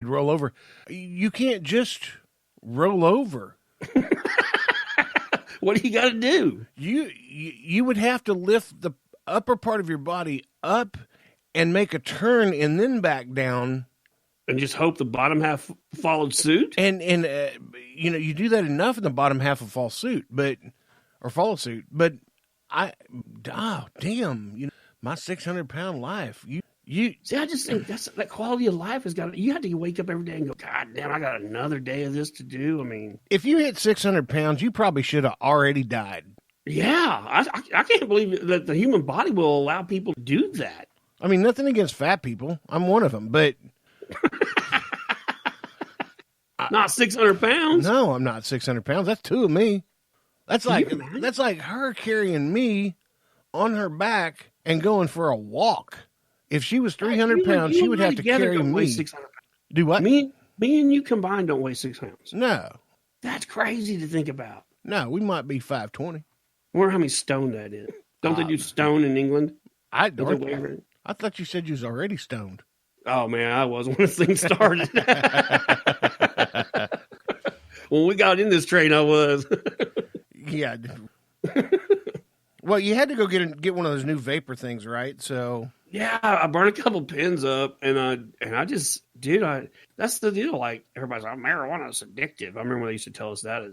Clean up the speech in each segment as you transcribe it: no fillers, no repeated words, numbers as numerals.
roll over. You can't just roll over. What do you got to do? You would have to lift the upper part of your body up and make a turn and then back down. And just hope the bottom half followed suit? And you do that enough and the bottom half will follow suit. But damn, my 600-pound life. See, I just think that quality of life has got. You have to wake up every day and go, God damn, I got another day of this to do. I mean, if you hit 600 pounds, you probably should have already died. Yeah, I can't believe that the human body will allow people to do that. I mean, nothing against fat people. I'm one of them, but not 600 pounds. No, I'm not 600 pounds. That's two of me. That's like her carrying me on her back and going for a walk. If she was 300 pounds, she would have to carry me. Do what? Me and you combined don't weigh 6 pounds. No. That's crazy to think about. No, we might be 520. I wonder how many stone that is. Don't they do stone in England? I thought you said you was already stoned. Oh, man, I was when this thing started. When we got in this train, I was. Yeah. Well, you had to go get one of those new vapor things, right? So... Yeah, I burned a couple pins up, and I just, dude, that's the deal. Like, everybody's like, marijuana is addictive. I remember when they used to tell us that.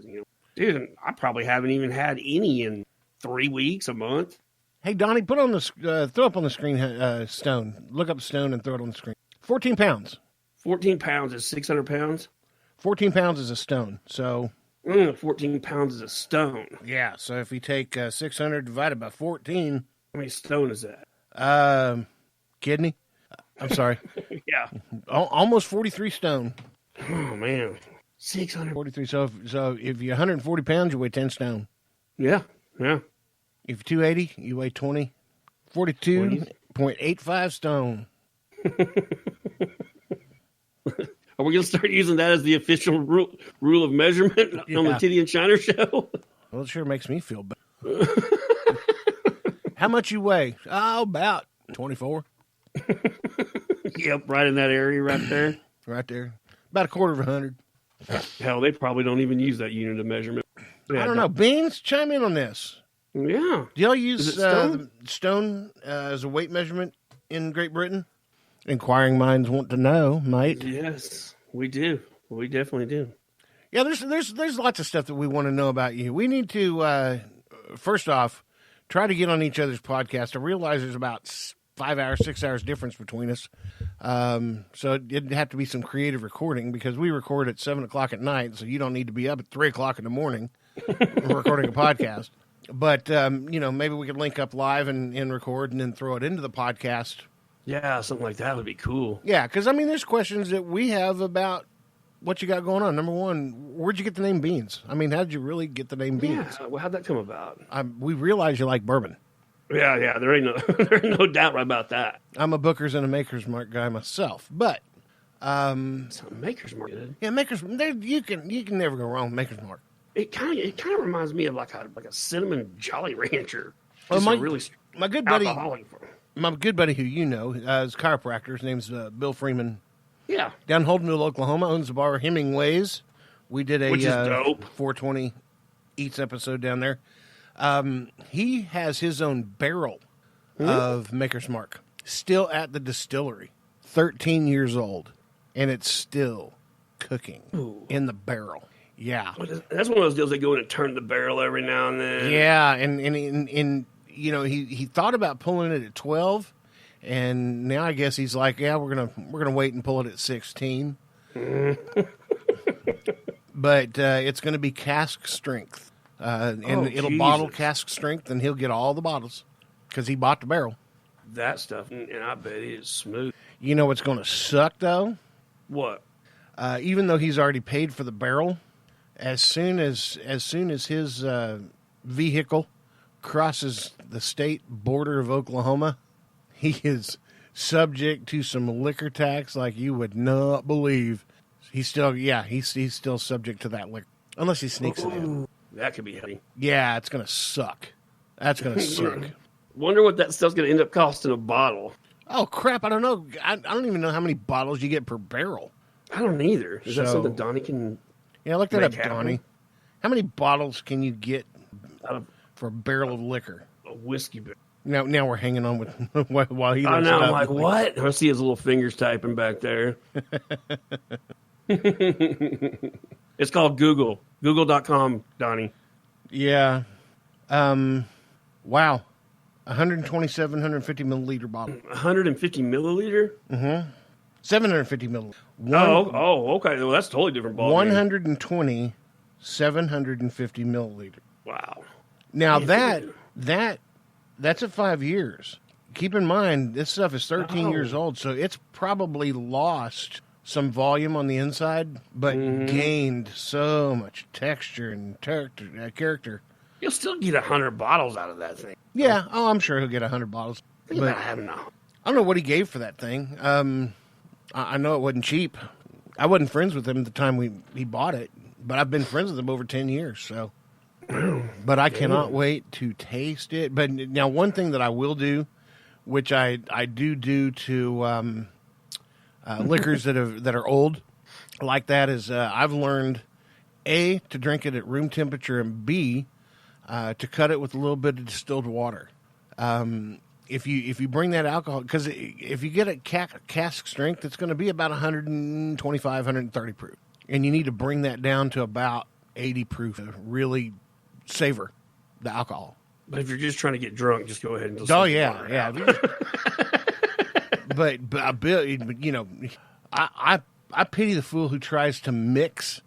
Dude, I probably haven't even had any in 3 weeks, a month. Hey, Donnie, put on the throw up on the screen stone. Look up stone and throw it on the screen. 14 pounds. 14 pounds is 600 pounds? 14 pounds is a stone, so... 14 pounds is a stone. Yeah, so if you take 600 divided by 14... How many stone is that? Kidney? I'm sorry. Yeah. Almost 43 stone. Oh, man. 643. So if you're 140 pounds, you weigh 10 stone. Yeah. If you're 280, you weigh 20. 42.85 stone. Are we going to start using that as the official rule of measurement on the Titty and Shiner show? Well, it sure makes me feel better. How much you weigh? Oh, about 24. Yep, right in that area right there. Right there. About a quarter of 100. Hell, they probably don't even use that unit of measurement. I don't know. Beans, chime in on this. Yeah. Do y'all use stone as a weight measurement in Great Britain? Inquiring minds want to know, mate. Yes, we do. We definitely do. Yeah, there's lots of stuff that we want to know about you. We need to, first off, try to get on each other's podcast. I realize there's about 5 hours, 6 hours difference between us. So it'd have to be some creative recording because we record at 7 o'clock at night. So you don't need to be up at 3 o'clock in the morning recording a podcast. But, maybe we could link up live and record and then throw it into the podcast. Yeah, something like that would be cool. Yeah, because, there's questions that we have about what you got going on. Number one, where'd you get the name Beans? How did you really get the name Beans? Yeah, well, how'd that come about? We realize you like bourbon. Yeah, there ain't no doubt about that. I'm a Booker's and a Maker's Mark guy myself, but Maker's Mark. Yeah, Maker's. You can never go wrong with Maker's Mark. It kind of reminds me of like a cinnamon Jolly Rancher. Well, my good buddy, who is a chiropractor. His name's Bill Freeman. Yeah, down in Holdenville, Oklahoma, owns the bar Hemingway's. We did a 420 Eats episode down there. He has his own barrel of Maker's Mark, still at the distillery, 13 years old, and it's still cooking in the barrel. Yeah, that's one of those deals they go in and turn the barrel every now and then. Yeah, and he thought about pulling it at 12, and now I guess he's like, yeah, we're gonna wait and pull it at 16. But it's gonna be cask strength. It'll bottle cask strength, and he'll get all the bottles because he bought the barrel. That stuff, and I bet it is smooth. You know what's going to suck, though? What? Even though he's already paid for the barrel, as soon as his vehicle crosses the state border of Oklahoma, he is subject to some liquor tax like you would not believe. He's still subject to that liquor unless he sneaks it in. That could be heavy. Yeah, it's going to suck. That's going to suck. Wonder what that stuff's going to end up costing a bottle. Oh, crap. I don't know. I don't even know how many bottles you get per barrel. I don't either. Is that So- something Donnie can Yeah, look that make up, happen? Donnie. How many bottles can you get Out of for a barrel of liquor? a whiskey barrel? Now we're hanging on with while he I looks know. it I'm up. like, what? I see his little fingers typing back there. It's called Google. Google.com, Donnie. Yeah. Wow. 127, 150 milliliter bottle. 150 milliliter? 750 milliliter. Okay. Well, that's a totally different ball. 120, 750 milliliter. Wow. Now Man, that's at 5 years. Keep in mind, this stuff is 13 Oh. years old, so it's probably lost some volume on the inside, but gained so much texture and character. You'll still get 100 bottles out of that thing. Yeah, I'm sure he'll get 100 bottles. Think But about having a I don't know what he gave for that thing. I know it wasn't cheap. I wasn't friends with him at the time he bought it, but I've been friends with him over 10 years. So, but I cannot wait to taste it. But now, one thing that I will do, which I do to liquors that are old, like that, is I've learned A, to drink it at room temperature, and B, to cut it with a little bit of distilled water. If you bring that alcohol, because if you get a cask strength, it's going to be about 125, 130 proof, and you need to bring that down to about 80 proof to really savor the alcohol. But if you're just trying to get drunk, just go ahead and just Oh let the yeah, water yeah. out. but you know, I pity the fool who tries to mix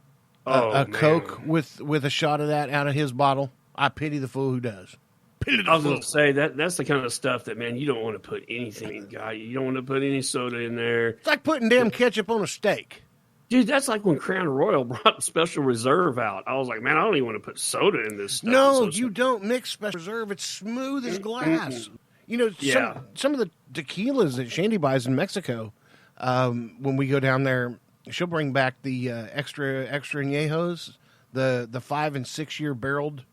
Oh, a man. Coke with a shot of that out of his bottle. I pity the fool who does. Pity the I was fool. going to say that's the kind of stuff that, man, you don't want to put anything in, guy. You don't want to put any soda in there. It's like putting damn ketchup on a steak. Dude, that's like when Crown Royal brought the Special Reserve out. I was like, man, I don't even want to put soda in this stuff. No, It's so- you don't mix Special Reserve. It's smooth as glass. You know, Yeah. some of the tequilas that Shandy buys in Mexico, when we go down there, she'll bring back the extra añejos, the 5 and 6 year barreled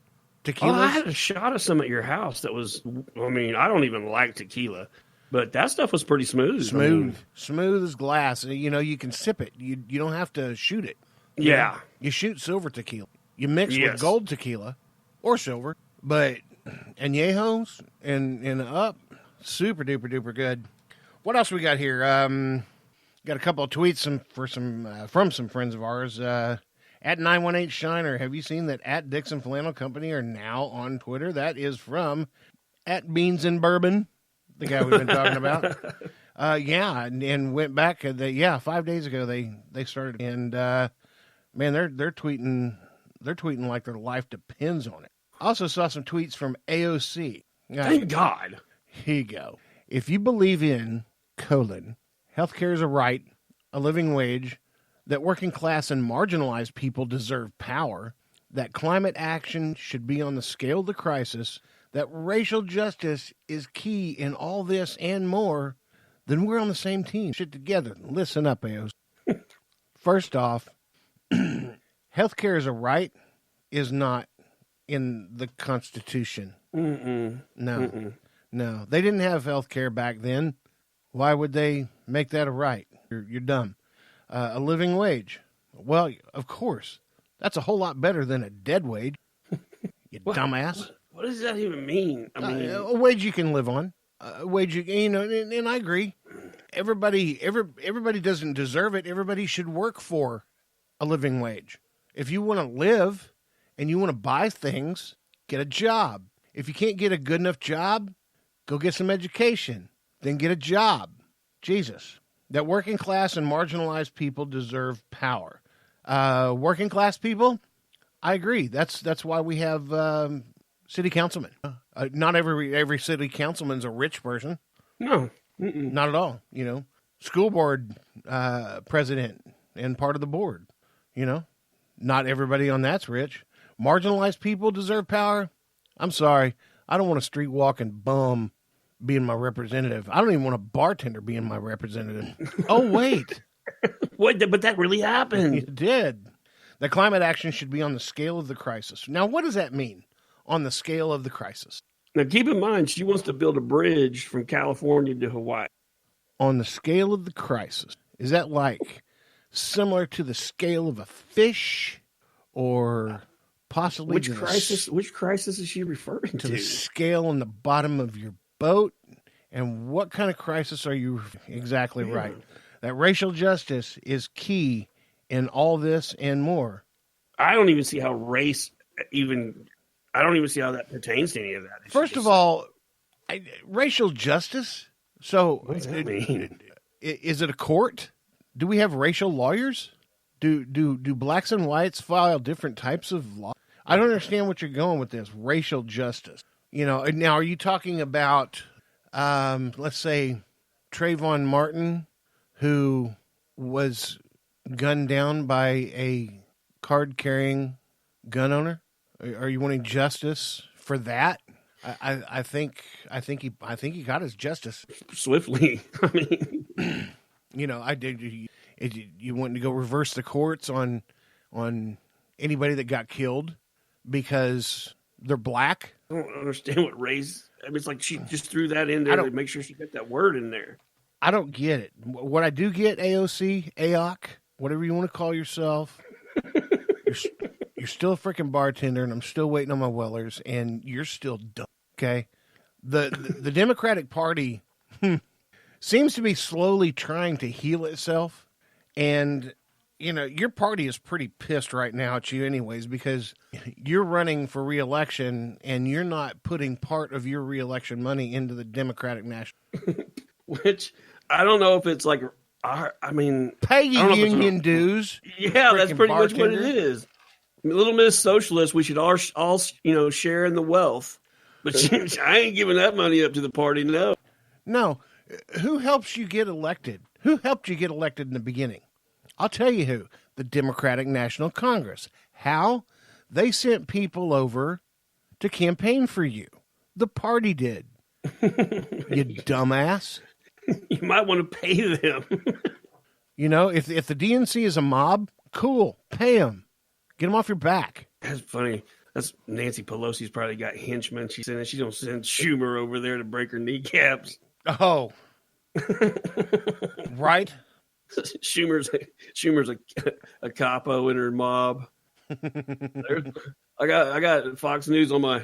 tequilas. Oh, I had a shot of some at your house that was, I mean, I don't even like tequila, but that stuff was pretty smooth. I mean, Smooth as glass. You know, you can sip it. You don't have to shoot it. yeah. You shoot silver tequila. You mix with Yes. gold tequila or silver, but añejos and up, super duper duper good. What else we got here? Got a couple of tweets from some friends of ours. At 918 Shiner, have you seen that at Dixon Flannel Company are now on Twitter? That is from at Beans and Bourbon, the guy we've been talking about. Yeah, and went back. 5 days ago they started, and man, they're tweeting like their life depends on it. Also saw some tweets from AOC. Thank God. Here you go. If you believe in healthcare is a right, a living wage, that working class and marginalized people deserve power, that climate action should be on the scale of the crisis, that racial justice is key in all this and more, then we're on the same team. Shit together. Listen up, AOC. First off, healthcare is a right is not in the Constitution. No. No. They didn't have healthcare back then. Why would they make that a right? You're dumb. A living wage. Well, of course. That's a whole lot better than a dead wage. You dumbass. What does that even mean? I mean, A wage you can live on. A wage you know, and I agree. Everybody doesn't deserve it. Everybody should work for a living wage. If you want to live and you want to buy things, get a job. If you can't get a good enough job, go get some education. Then get a job. Jesus. That working class and marginalized people deserve power. Working class people, I agree. That's why we have city councilmen. Not every city councilman's a rich person. no. Not at all. You know, school board president and part of the board. You know, not everybody on that's rich. Marginalized people deserve power. I'm sorry. I don't want a street walking bum being my representative. I don't even want a bartender being my representative. Oh, wait. Wait, but that really happened. It did. The climate action should be on the scale of the crisis. Now, what does that mean? On the scale of the crisis. Now, keep in mind, she wants to build a bridge from California to Hawaii. On the scale of the crisis. Is that like similar to the scale of a fish, or possibly which crisis is she referring to? The scale on the bottom of your boat. And what kind of crisis are you exactly right? That racial justice is key in all this and more. I don't even see how race I don't even see how that pertains to any of that. First of all, racial justice. So, what does that mean? Is it a court? Do we have racial lawyers? Do blacks and whites file different types of law? I don't understand what you're going with this racial justice. Now, are you talking about, let's say, Trayvon Martin, who was gunned down by a card-carrying gun owner? Are you wanting justice for that? I think he got his justice swiftly. I mean, I did. You want to go reverse the courts on anybody that got killed because they're black? I don't understand what race. I mean, it's like she just threw that in there to make sure she got that word in there. I don't get it. What I do get, AOC, AOC, whatever you want to call yourself, you're still a freaking bartender, and I'm still waiting on my Wellers, and you're still dumb. Okay, the Democratic Party seems to be slowly trying to heal itself, and your party is pretty pissed right now at you, anyways, because you're running for re-election, and you're not putting part of your re-election money into the Democratic National. Which I don't know if it's like, I mean, pay your union dues. Yeah, that's pretty much what it is. Little Miss Socialist, we should all share in the wealth. But I ain't giving that money up to the party, no. No. Who helps you get elected? Who helped you get elected in the beginning? I'll tell you who. The Democratic National Congress. How? They sent people over to campaign for you. The party did. You dumbass. You might want to pay them. If the DNC is a mob, cool. Pay them. Get them off your back. That's funny. That's Nancy Pelosi's probably got henchmen. She said she don't send Schumer over there to break her kneecaps. Oh, right. Schumer's a capo in her mob. I got Fox News on my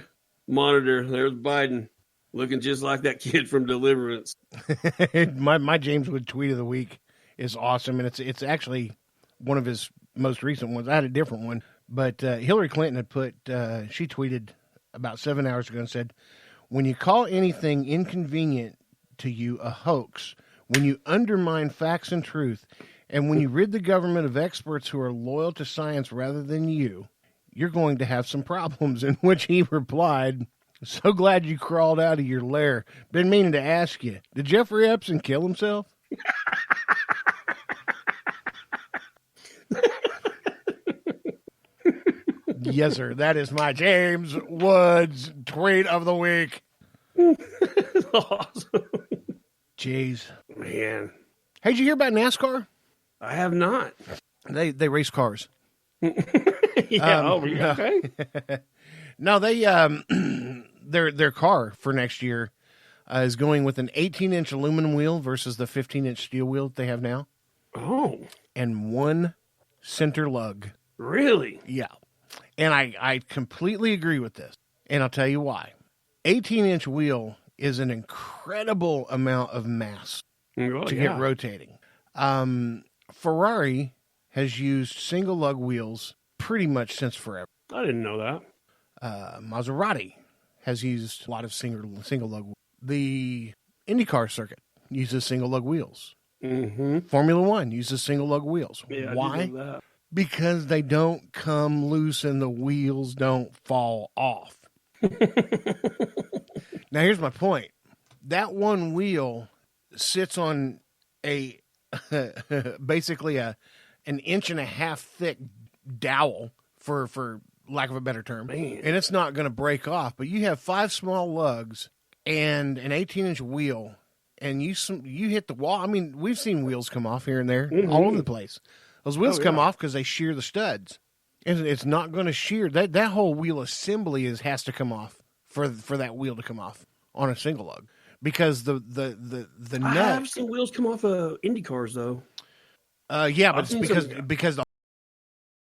monitor. There's Biden looking just like that kid from Deliverance. my James Wood tweet of the week is awesome, and it's actually one of his most recent ones. I had a different one, but Hillary Clinton had she tweeted about 7 hours ago and said, when you call anything inconvenient to you a hoax, when you undermine facts and truth, and when you rid the government of experts who are loyal to science rather than you're going to have some problems. In which he replied, so glad you crawled out of your lair. Been meaning to ask you, did Jeffrey Epstein kill himself? Yes, sir. That is my James Woods tweet of the week. Awesome. Jeez. Man. Hey, did you hear about NASCAR? I have not. They race cars. Okay. No, they their car for next year is going with an 18-inch aluminum wheel versus the 15-inch steel wheel that they have now. Oh. And one center lug. Really? Yeah. And I completely agree with this. And I'll tell you why. 18-inch wheel is an incredible amount of mass to get rotating. Ferrari has used single lug wheels pretty much since forever. I didn't know that. Maserati has used a lot of single lug wheels. The IndyCar circuit uses single lug wheels. Mm-hmm. Formula One uses single lug wheels. Yeah, why? I did know that. Because they don't come loose and the wheels don't fall off. Now, here's my point. That one wheel sits on a basically an 1.5 inch thick dowel, for lack of a better term. Man. And it's not going to break off. But you have 5 small lugs and an 18-inch wheel, and you hit the wall. I mean, we've seen wheels come off here and there, all over the place. Those wheels come off because they shear the studs. And it's not going to shear. That whole wheel assembly has to come off for that wheel to come off on a single lug. Because the nut. I have seen wheels come off of Indy cars, though. Yeah, but I've it's seen because some- because the